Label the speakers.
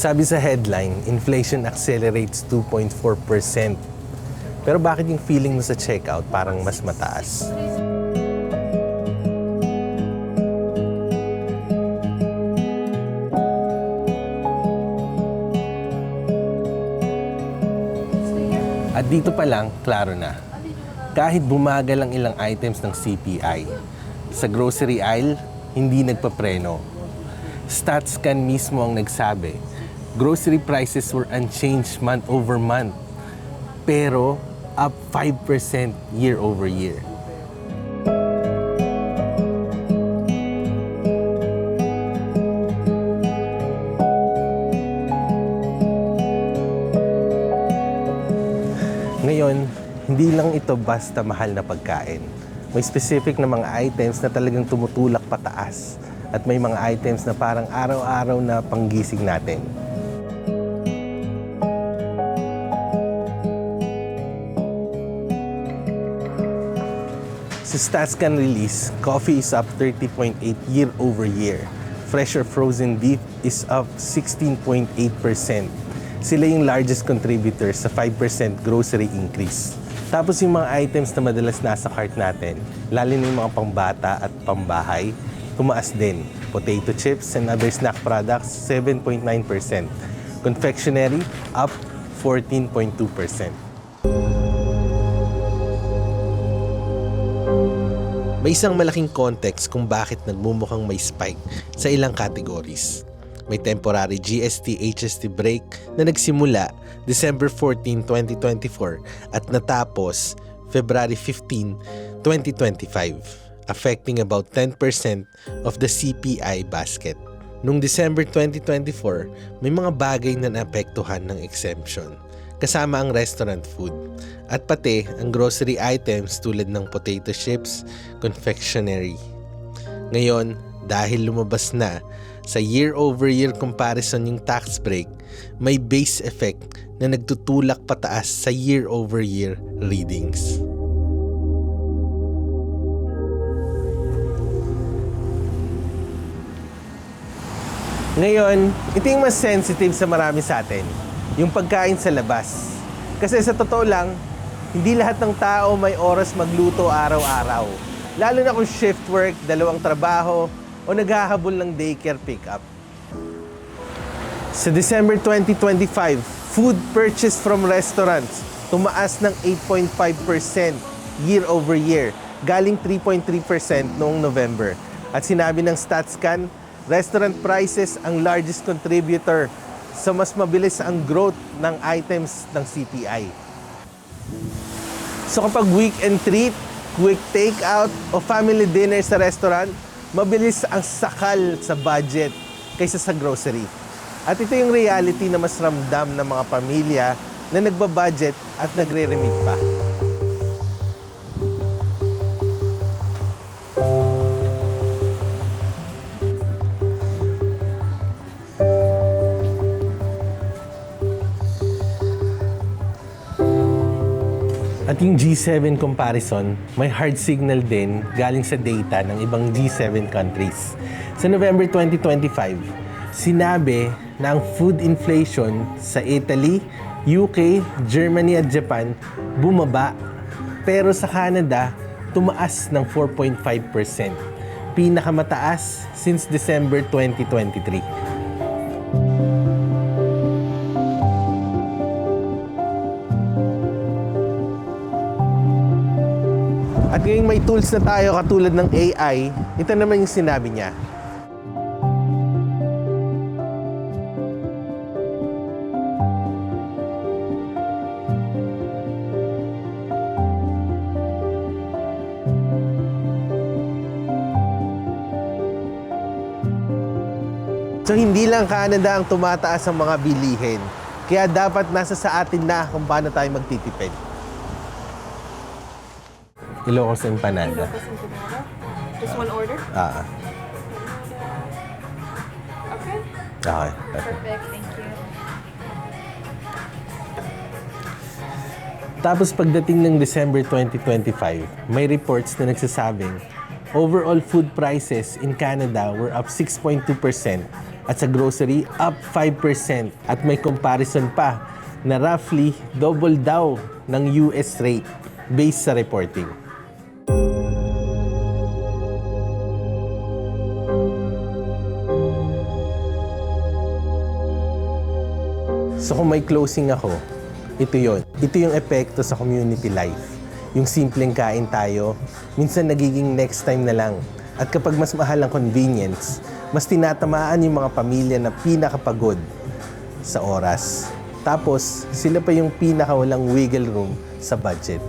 Speaker 1: Sabi sa headline, inflation accelerates 2.4%. Pero bakit yung feeling mo sa checkout parang mas mataas? At dito pa lang, klaro na. Kahit bumagal ang ilang items ng CPI, sa grocery aisle, hindi nagpapreno. StatsCan mismo ang nagsabi, grocery prices were unchanged month over month, pero up 5% year over year. Ngayon, hindi lang ito basta mahal na pagkain. May specific na mga items na talagang tumutulak pataas at may mga items na parang araw-araw na panggising natin. Sa StatsCan release, coffee is up 30.8 year over year. Fresh or frozen beef is up 16.8%. Sila yung largest contributor sa 5% grocery increase. Tapos yung mga items na madalas nasa cart natin, lalo na yung mga pangbata at pambahay, tumaas din. Potato chips and other snack products, 7.9%. Confectionery, up 14.2%. May isang malaking context kung bakit nagmumukhang may spike sa ilang categories. May temporary GST-HST break na nagsimula December 14, 2024 at natapos February 15, 2025, affecting about 10% of the CPI basket. Noong December 2024, may mga bagay na naapektuhan ng exemption, kasama ang restaurant food at pati ang grocery items tulad ng potato chips, confectionery. Ngayon, dahil lumabas na sa year-over-year comparison yung tax break, may base effect na nagtutulak pataas sa year-over-year readings. Ngayon, ito yung mas sensitive sa marami sa atin, yung pagkain sa labas. Kasi sa totoo lang, hindi lahat ng tao may oras magluto araw-araw. Lalo na kung shift work, dalawang trabaho, o naghahabol ng daycare pickup. Sa December 2025, food purchased from restaurants tumaas ng 8.5% year over year, galing 3.3% noong November. At sinabi ng StatsCan, restaurant prices ang largest contributor sa mas mabilis ang growth ng items ng CPI. So kapag weekend treat, quick takeout o family dinner sa restaurant, mabilis ang sakal sa budget kaysa sa grocery. At ito yung reality na mas ramdam ng mga pamilya na nagbabudget at nagre-remit pa. At yung G7 comparison, may hard signal din galing sa data ng ibang G7 countries. Sa November 2025, sinabi na ang food inflation sa Italy, UK, Germany at Japan bumaba. Pero sa Canada, tumaas ng 4.5%. Pinakamataas since December 2023. At ngayong may tools na tayo katulad ng AI, ito naman yung sinabi niya. So hindi lang Canada ang tumataas ang mga bilihin. Kaya dapat nasa sa atin na kung paano tayo magtitipid. Ilocos empanada.
Speaker 2: Ilocos empanada? Just one order? Okay.
Speaker 1: Okay.
Speaker 2: Perfect. Thank you.
Speaker 1: Tapos pagdating ng December 2025, may reports na nagsasabing overall food prices in Canada were up 6.2%, At sa grocery, up 5%. At may comparison pa na roughly double daw ng US rate based sa reporting. So kung may closing ako, ito yon. Ito yung epekto sa community life. Yung simpleng kain tayo, minsan nagiging next time na lang. At kapag mas mahal ang convenience, mas tinatamaan yung mga pamilya na pinakapagod sa oras. Tapos, sila pa yung pinakawalang wiggle room sa budget.